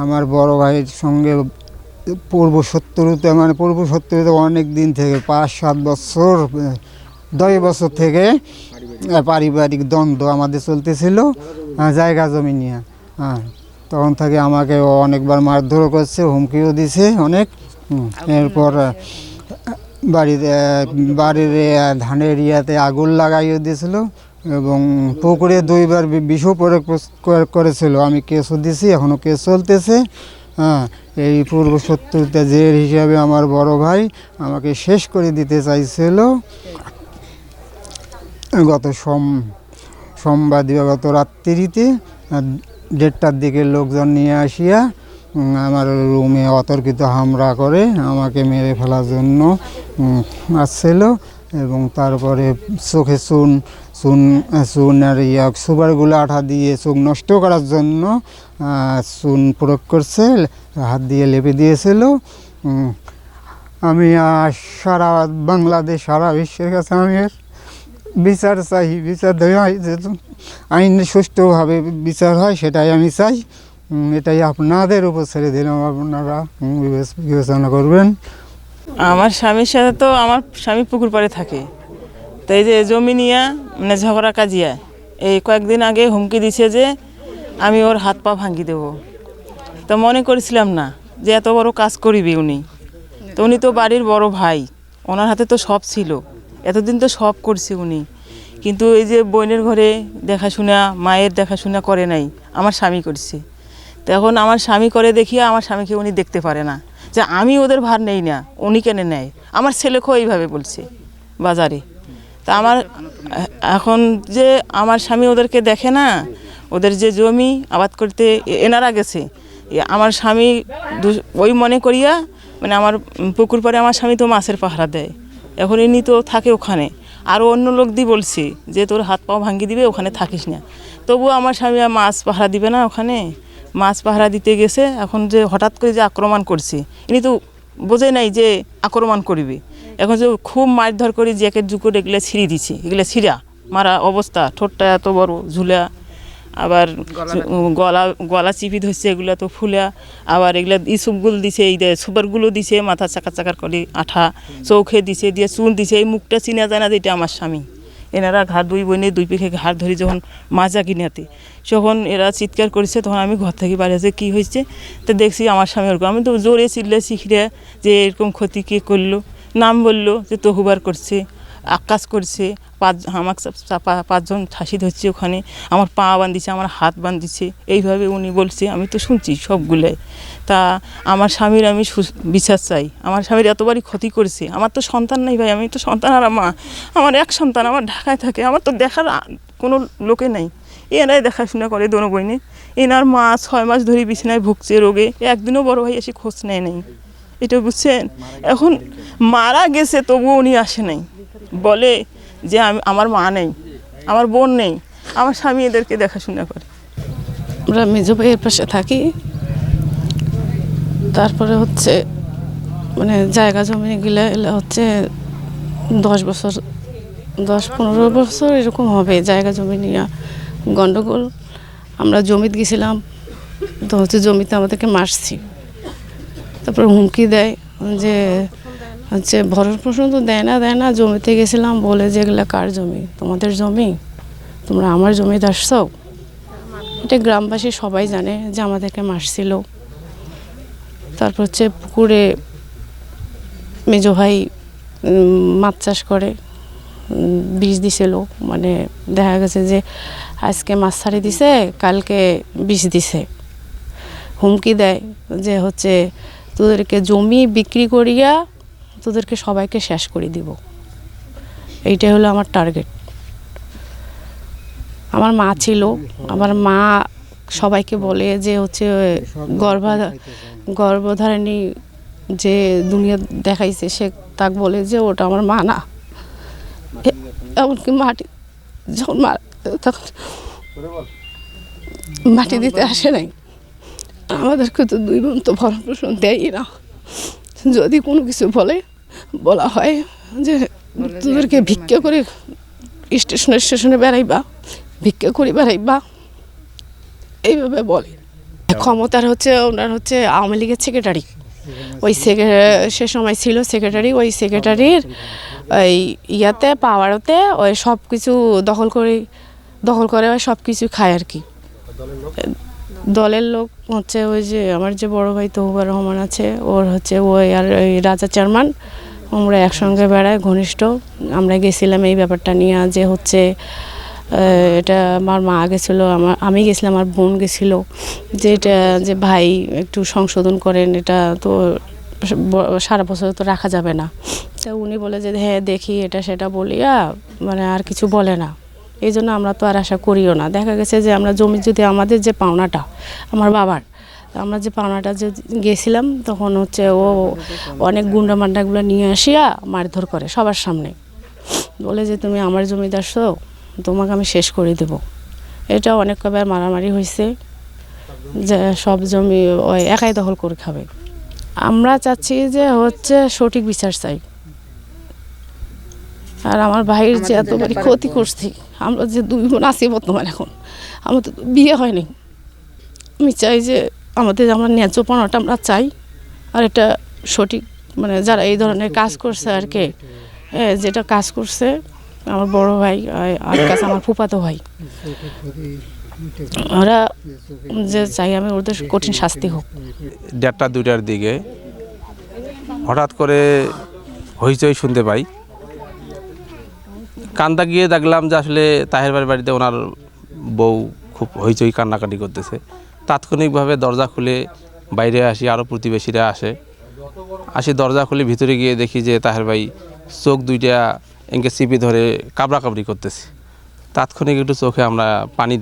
আমার বড় ভাইয়ের সঙ্গে পূর্ব শত্রুতা অনেক দিন থেকে 5-7 বছর 10 বছর থেকে পারিবারিক দ্বন্দ্ব আমাদের চলতেছিল জায়গা জমি নিয়ে। হ্যাঁ, তখন থেকে আমাকে অনেকবার মারধর করছে, হুমকিও দিছে অনেক। এরপর বাড়ির ধানের ইয়াতে আগুন লাগাইও দিয়েছিল এবং পুকুরে 2বার বিষও প্রয়োগ করেছিল। আমি কেসও দিছি, এখনও কেস চলতেছে। হ্যাঁ, এই পূর্ব শত্রুতা জের হিসাবে আমার বড় ভাই আমাকে শেষ করে দিতে চাইছিল। সোমবার দিবাগত রাত্রিতে 1:30টার দিকে লোকজন নিয়ে আসিয়া আমার রুমে অতর্কিত হামলা করে আমাকে মেরে ফেলার জন্য আসছিল এবং তারপরে চোখে চুন আর সুপারগুলো আঠা দিয়ে চোখ নষ্ট করার জন্য চুন প্রয়োগ করছে, হাত দিয়ে লেপে দিয়েছিল। আমি সারা বাংলাদেশ, সারা বিশ্বের কাছে আমি বিচার চাই, বিচার হয় যে আইনে সুষ্ঠুভাবে বিচার হয়, সেটাই আমি চাই। এটাই আপনাদের উপর ছেড়ে দিলাম, আপনারা বিবেচনা করবেন। আমার স্বামীর সাথে তো আমার স্বামী পুকুর পাড়ে থাকে, তো এই যে জমি নিয়ে মানে ঝগড়া কাজিয়া এই কয়েকদিন আগে হুমকি দিছে যে আমি ওর হাত পা ভাঙি দেবো। তো মনে করেছিলাম না যে এত বড় কাজ করিবে উনি, তো উনি তো বাড়ির বড় ভাই, ওনার হাতে তো সব ছিল, এতদিন তো সব করছে উনি। কিন্তু এই যে বোনের ঘরে দেখাশোনা, মায়ের দেখাশোনা করে নাই, আমার স্বামী করছে। তো এখন আমার স্বামী করে দেখিয়ে আমার স্বামীকে উনি দেখতে পারে না যে আমি ওদের ভার নেই না, উনি কেন নেয়। আমার ছেলেকেও এইভাবে বলছে বাজারে। তা আমার এখন যে আমার স্বামী ওদেরকে দেখে না, ওদের যে জমি আবাদ করতে এনারা গেছে, আমার স্বামী ওই মনে করিয়া মানে আমার পুকুর পাড়ে আমার স্বামী তো মাছের পাহারা দেয়, এখন ইনি তো থাকে ওখানে। আরও অন্য লোক দিয়ে বলছে যে তোর হাত পাও ভাঙিয়ে দিবে, ওখানে থাকিস না। তবুও আমার স্বামী মাছ পাহারা দিবে না, ওখানে মাছ পাহারা দিতে গেছে। এখন যে হঠাৎ করে যে আক্রমণ করছে, ইনি তো বোঝে নাই যে আক্রমণ করবে। এখন যে খুব মারধর করে জ্যাকেট জুকেট এগুলো ছিঁড়ে দিচ্ছে, এগুলো ছিঁড়া মারা অবস্থা, ঠোঁটটা এত বড় ঝুলা, আবার গলা চিপি ধরছে, এগুলো তো ফুলা, আবার এগুলো ইসুপগুলো দিছে, এই সুপারগুলো দিছে, মাথা চাকার করে আঠা, চৌখে দিছে, দিয়ে চুন দিছে। এই মুখটা চিনা যায় না যে এটা আমার স্বামী। এনারা ঘাট দুই বোনে দুই পিঠে ঘাট ধরে যখন মাজা কিনাতে, যখন এরা চিৎকার করেছে, তখন আমি ঘর থেকে বাইরে যে কী হয়েছে, তো দেখছি আমার স্বামী ওরকম। আমি তো জোরে চিল্লে শিখিরে যে এরকম ক্ষতি কে করলো, নাম বললো যে তহুবার করছে, আকাশ করছে, আমাকে 5জন ঠাসি ধরছে ওখানে, আমার পা বান্ধিছে, আমার হাত বান্ধিছে, এইভাবে উনি বলছে। আমি তো শুনছি সবগুলোই। তা আমার স্বামীর আমি বিচার চাই। আমার স্বামীর এতবারই ক্ষতি করেছে। আমার তো সন্তান নেই ভাই, আমি তো সন্তান আর মা, আমার এক সন্তান, আমার ঢাকায় থাকে, আমার তো দেখার কোনো লোকে নেই। এনারাই দেখাশোনা করে দোনো বইনে। এনার মা 6 মাস ধরে বিছানায় ভুগছে রোগে, একদিনও বড় ভাই এসে খোঁজ নেয় নাই, এটা বুঝছেন। এখন মারা গেছে তবুও উনি আসে নাই, বলে যে আমার মা নেই, আমার বোন নেই, আমার স্বামী এদেরকে দেখাশোনা করে। আমরা মেজো ভাইয়ের পাশে থাকি। তারপরে হচ্ছে মানে জায়গা জমি গেলে হচ্ছে 10-15 বছর এরকম হবে জায়গা জমি নিয়ে গন্ডগোল। আমরা জমিতে গেছিলাম, তো হচ্ছে জমিতে আমাদেরকে মারছি। তারপরে হুমকি দেয় যে হচ্ছে ভরণ পোষণ তো দেয় না। জমিতে গেছিলাম, বলে যে এগুলো কার জমি, তোমাদের জমি, তোমরা আমার জমিতে আসছো। এটা গ্রামবাসী সবাই জানে যে আমাদেরকে মারছিল। তারপর হচ্ছে পুকুরে মেজো ভাই মাছ চাষ করে, বিষ দিছিল, মানে দেখা গেছে যে আজকে মাছ ছাড়ি দিছে, কালকে বিষ দিছে। হুমকি দেয় যে হচ্ছে তোদেরকে জমি বিক্রি করিয়া তোদেরকে সবাইকে শেষ করে দিব, এইটাই হলো আমার টার্গেট। আমার মা ছিল, আমার মা সবাইকে বলে যে হচ্ছে গর্ভধারিণী যে দুনিয়া দেখাইছে, সে তাকে বলে যে ওটা আমার মা না। এমনকি মাটি যখন তখন মাটি দিতে আসে নাই। আমাদেরকে তো 2 বোন তো ভরণ পোষণ দেয়ই না। যদি কোনো কিছু বলা হয় যে তোদেরকে ভিক্ষা করে স্টেশনে বেড়াইবা, ভিক্ষা করে বেড়াইবা, এইভাবে বলে। ক্ষমতার হচ্ছে ওনার হচ্ছে আওয়ামী লীগের সেক্রেটারি, ওই সে সময় ছিল সেক্রেটারি, ওই সেক্রেটারির ওই ইয়াতে পাওয়ারতে ওই সব কিছু দখল করে ওই সব কিছু খায় আর কি। দলের লোক হচ্ছে ওই যে আমার যে বড় ভাই তহুবার রহমান আছে, ওর হচ্ছে ওই আর ওই রাজা চেয়ারম্যান, আমরা একসঙ্গে বেড়াই ঘনিষ্ঠ। আমরা গেছিলাম এই ব্যাপারটা নিয়ে যে হচ্ছে এটা আমার মা গেছিলো, আমি গেছিলাম, আমার বোন গেছিলো, যে এটা যে ভাই একটু সংশোধন করেন, এটা তো সারা বছর তো রাখা যাবে না। তা উনি বলে যে হ্যাঁ দেখি এটা সেটা বলিয়া মানে আর কিছু বলে না। এই জন্য আমরা তো আর আশা করিও না। দেখা গেছে যে আমরা জমি যদি আমাদের যে পাওনাটা আমার বাবার, আমরা যে পাওনাটা যে গেছিলাম তখন হচ্ছে ও অনেক গুন্ডা মান্ডাগুলো নিয়ে আসিয়া মারধর করে সবার সামনে, বলে যে তুমি আমার জমিদার তো, তোমাকে আমি শেষ করে দেব। এটা অনেক কবার মারামারি হয়েছে যে সব জমি ওই একাই দখল করে খাবে। আমরা চাচ্ছি যে হচ্ছে সঠিক বিচার চাই। আর আমার ভাইয়ের যে এত বড় ক্ষতি করছি, আমরা যে 2 বোন আছি বর্তমানে, এখন আমাদের তো বিয়ে হয়নি। আমি চাই যে আমরা ন্যায্য পাওনাটা আমরা চাই। আর এটা সঠিক মানে যারা এই ধরনের কাজ করছে আর কি, যেটা কাজ করছে আমার বড় ভাই আর কাছে আমার ফুফাতো ভাই, ওরা যে চাই আমি ওদের কঠিন শাস্তি হোক। 1:30 2টার দিকে হঠাৎ করে হইচই শুনতে পাই। কান্দা গিয়ে দেখলাম যে আসলে তাহের বাড়িতে ওনার বউ খুব হইচই কান্নাকাটি করতেছে। তাৎক্ষণিকভাবে দরজা খুলে বাইরে আসি, আরও প্রতিবেশীরা আসি দরজা খুলে ভিতরে গিয়ে দেখি যে তাহের ভাই চোখ 2টা এঁকে চিপি ধরে কাবড়াকাবড়ি করতেছে। তাৎক্ষণিক একটু চোখে আমরা পানি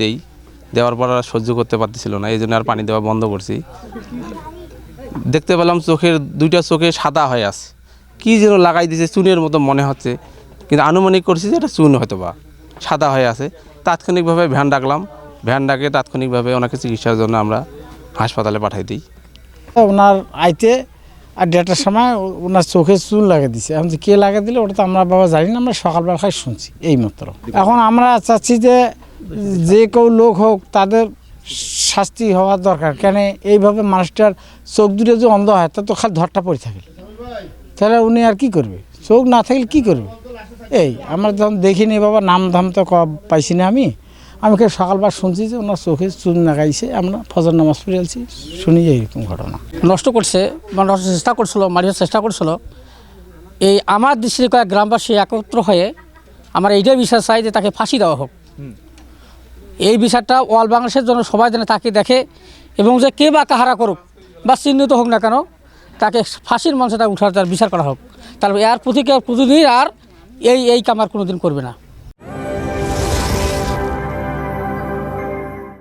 দেওয়ার পর আর সহ্য করতে পারতেছিল না, এই জন্য আর পানি দেওয়া বন্ধ করছি। দেখতে পেলাম চোখের 2টা চোখে সাদা হয়ে আছে, কী যেন লাগাই দিয়েছে চুনের মতো মনে হচ্ছে, কিন্তু আনুমানিক করছি যে এটা চুন হয়তো বা সাদা হয়ে আছে। তাৎক্ষণিকভাবে ভ্যান ডাকলাম, ভ্যান ডাকে তাৎক্ষণিকভাবে ওনাকে চিকিৎসার জন্য আমরা হাসপাতালে পাঠাই দিই। ওনার আইতে আর 1:30টার সময় ওনার চোখে চুন লাগিয়ে দিছে। এখন কে লাগিয়ে দিলে ওটা তো আমরা বাবা জানি না, আমরা সকালবেলা শুনছি এই মাত্র। এখন আমরা চাচ্ছি যে কেউ লোক হোক তাদের শাস্তি হওয়ার দরকার। কেন এইভাবে মানুষটার চোখ 2টা যে অন্ধ হয় তা তো খালি ধরটা পড়ে থাকে, তাহলে উনি আর কি করবে? চোখ না থাকলে কি করবে? এই আমরা যখন দেখিনি বাবা, নাম ধাম তো পাইছি না আমি সকালবার শুনছি যে ওনার চোখে চুন লাগাইছে। আমরা ফজর নামাজ পড়ে আছি, শুনি এইরকম ঘটনা। নষ্ট করছে বা নষ্ট চেষ্টা করছিল, মারির চেষ্টা করছিল। এই আমার দৃষ্টির কয়েক গ্রামবাসী একত্র হয়ে আমার এইটাই বিশ্বাস চাই যে তাকে ফাঁসি দেওয়া হোক। এই বিচারটা অল বাংলাদেশের জন্য সবাই যেন তাকে দেখে, এবং যে কে বা কাহারা করুক বা চিহ্নিত হোক না কেন, তাকে ফাঁসির মঞ্চে তাকে উঠার তার বিচার করা হোক। তাহলে এর প্রতিদিন আর এই কামার কোনো দিন করবে না।